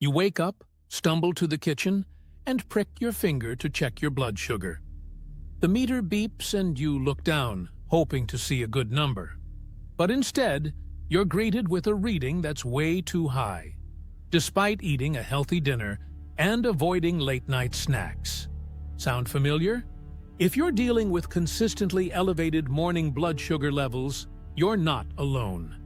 You wake up, stumble to the kitchen, and prick your finger to check your blood sugar. The meter beeps and you look down, hoping to see a good number. But instead, you're greeted with a reading that's way too high, despite eating a healthy dinner and avoiding late-night snacks. Sound familiar? If you're dealing with consistently elevated morning blood sugar levels, you're not alone.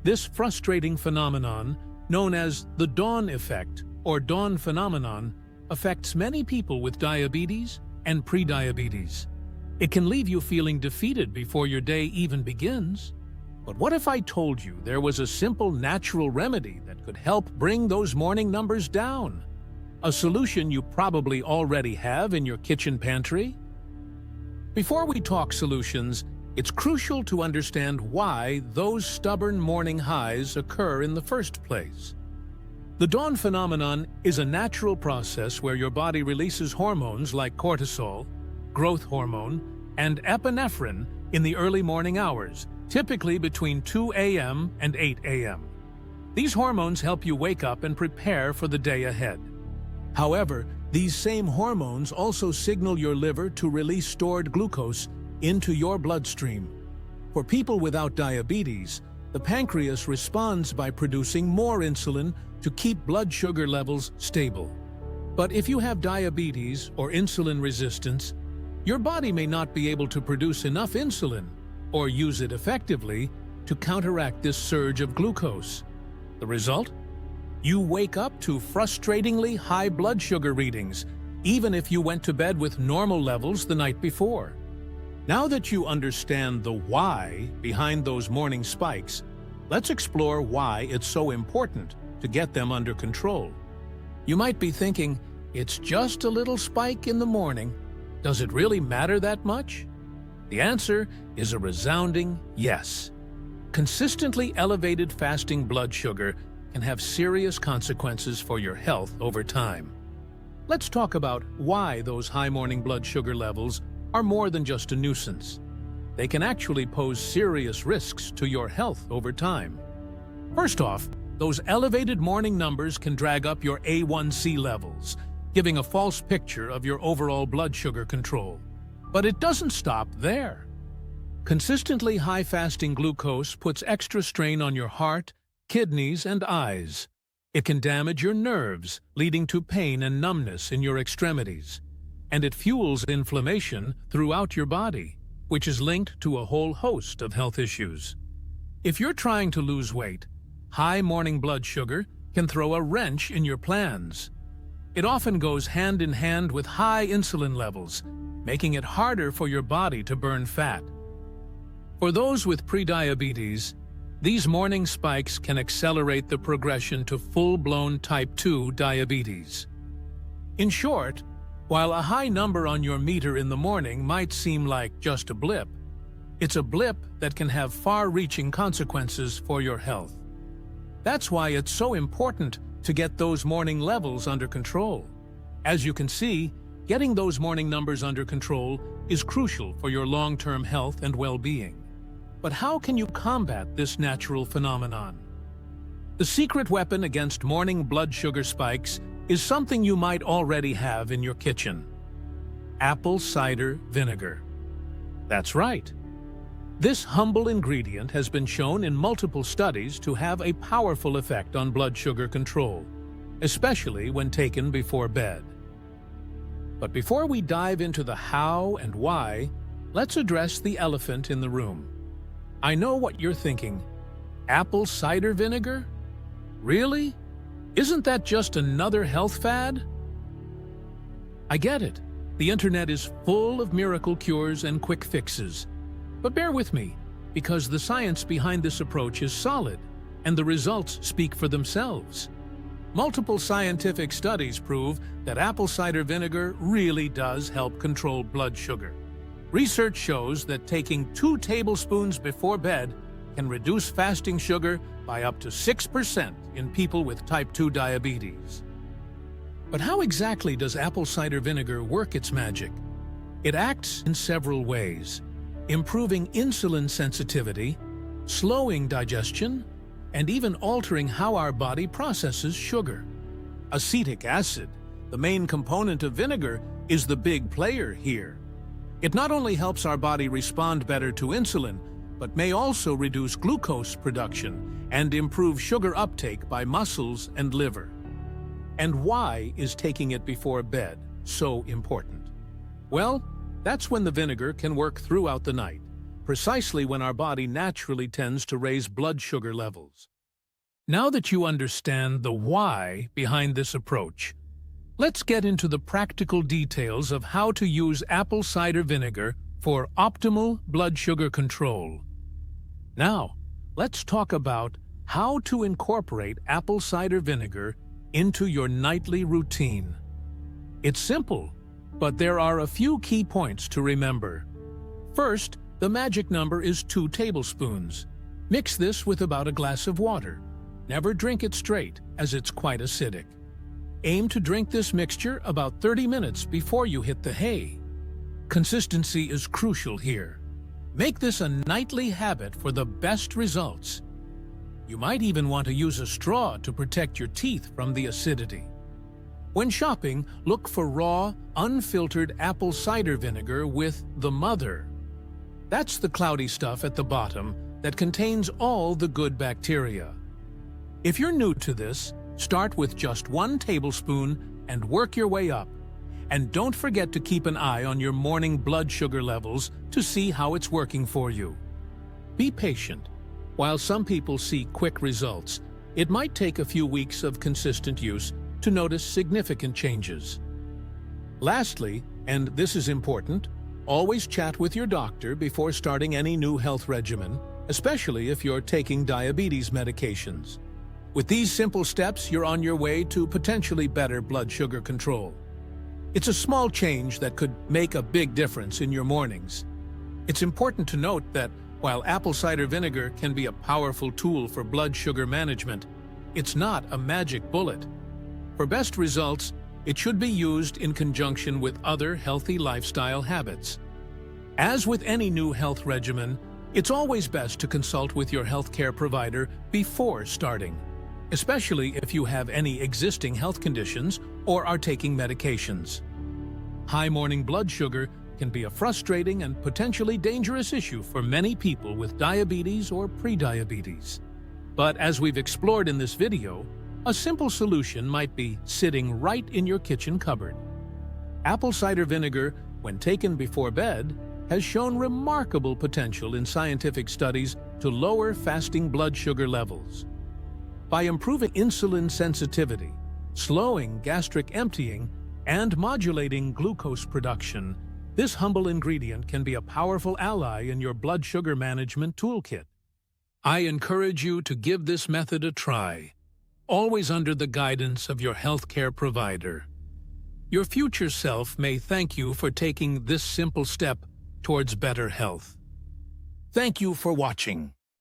This frustrating phenomenon, known as the dawn effect or dawn phenomenon, affects many people with diabetes and prediabetes. It can leave you feeling defeated before your day even begins. But what if I told you there was a simple natural remedy that could help bring those morning numbers down? A solution you probably already have in your kitchen pantry? Before we talk solutions, it's crucial to understand why those stubborn morning highs occur in the first place. The dawn phenomenon is a natural process where your body releases hormones like cortisol, growth hormone, and epinephrine in the early morning hours, typically between 2 a.m. and 8 a.m. These hormones help you wake up and prepare for the day ahead. However, these same hormones also signal your liver to release stored glucose into your bloodstream. For people without diabetes, the pancreas responds by producing more insulin to keep blood sugar levels stable. But if you have diabetes or insulin resistance, your body may not be able to produce enough insulin or use it effectively to counteract this surge of glucose. The result? You wake up to frustratingly high blood sugar readings, even if you went to bed with normal levels the night before. Now that you understand the why behind those morning spikes, let's explore why it's so important to get them under control. You might be thinking, it's just a little spike in the morning. Does it really matter that much? The answer is a resounding yes. Consistently elevated fasting blood sugar can have serious consequences for your health over time. Let's talk about why those high morning blood sugar levels are more than just a nuisance. They can actually pose serious risks to your health over time. First off, those elevated morning numbers can drag up your A1C levels, giving a false picture of your overall blood sugar control. But it doesn't stop there. Consistently high fasting glucose puts extra strain on your heart, kidneys, and eyes. It can damage your nerves, leading to pain and numbness in your extremities. And it fuels inflammation throughout your body, which is linked to a whole host of health issues. If you're trying to lose weight, high morning blood sugar can throw a wrench in your plans. It often goes hand in hand with high insulin levels, making it harder for your body to burn fat. For those with prediabetes, these morning spikes can accelerate the progression to full-blown type 2 diabetes. In short, while a high number on your meter in the morning might seem like just a blip, it's a blip that can have far-reaching consequences for your health. That's why it's so important to get those morning levels under control. As you can see, getting those morning numbers under control is crucial for your long-term health and well-being. But how can you combat this natural phenomenon? The secret weapon against morning blood sugar spikes is something you might already have in your kitchen: apple cider vinegar. That's right. This humble ingredient has been shown in multiple studies to have a powerful effect on blood sugar control, especially when taken before bed. But before we dive into the how and why, let's address the elephant in the room. I know what you're thinking. Apple cider vinegar? Really? Isn't that just another health fad? I get it. The internet is full of miracle cures and quick fixes. But bear with me, because the science behind this approach is solid, and the results speak for themselves. Multiple scientific studies prove that apple cider vinegar really does help control blood sugar. Research shows that taking 2 tablespoons before bed can reduce fasting sugar by up to 6% in people with type 2 diabetes. But how exactly does apple cider vinegar work its magic? It acts in several ways, improving insulin sensitivity, slowing digestion, and even altering how our body processes sugar. Acetic acid, the main component of vinegar, is the big player here. It not only helps our body respond better to insulin, but may also reduce glucose production and improve sugar uptake by muscles and liver. And why is taking it before bed so important? Well, that's when the vinegar can work throughout the night, precisely when our body naturally tends to raise blood sugar levels. Now that you understand the why behind this approach, let's get into the practical details of how to use apple cider vinegar for optimal blood sugar control. Now, let's talk about how to incorporate apple cider vinegar into your nightly routine. It's simple, but there are a few key points to remember. First, the magic number is 2 tablespoons. Mix this with about a glass of water. Never drink it straight, as it's quite acidic. Aim to drink this mixture about 30 minutes before you hit the hay. Consistency is crucial here. Make this a nightly habit for the best results. You might even want to use a straw to protect your teeth from the acidity. When shopping, look for raw, unfiltered apple cider vinegar with the mother. That's the cloudy stuff at the bottom that contains all the good bacteria. If you're new to this, start with just 1 tablespoon and work your way up. And don't forget to keep an eye on your morning blood sugar levels to see how it's working for you. Be patient. While some people see quick results, it might take a few weeks of consistent use to notice significant changes. Lastly, and this is important, always chat with your doctor before starting any new health regimen, especially if you're taking diabetes medications. With these simple steps, you're on your way to potentially better blood sugar control. It's a small change that could make a big difference in your mornings. It's important to note that while apple cider vinegar can be a powerful tool for blood sugar management, it's not a magic bullet. For best results, it should be used in conjunction with other healthy lifestyle habits. As with any new health regimen, it's always best to consult with your healthcare provider before starting, especially if you have any existing health conditions or are taking medications. High morning blood sugar can be a frustrating and potentially dangerous issue for many people with diabetes or prediabetes. But as we've explored in this video, a simple solution might be sitting right in your kitchen cupboard. Apple cider vinegar, when taken before bed, has shown remarkable potential in scientific studies to lower fasting blood sugar levels. By improving insulin sensitivity, slowing gastric emptying, and modulating glucose production, this humble ingredient can be a powerful ally in your blood sugar management toolkit. I encourage you to give this method a try, always under the guidance of your healthcare provider. Your future self may thank you for taking this simple step towards better health. Thank you for watching.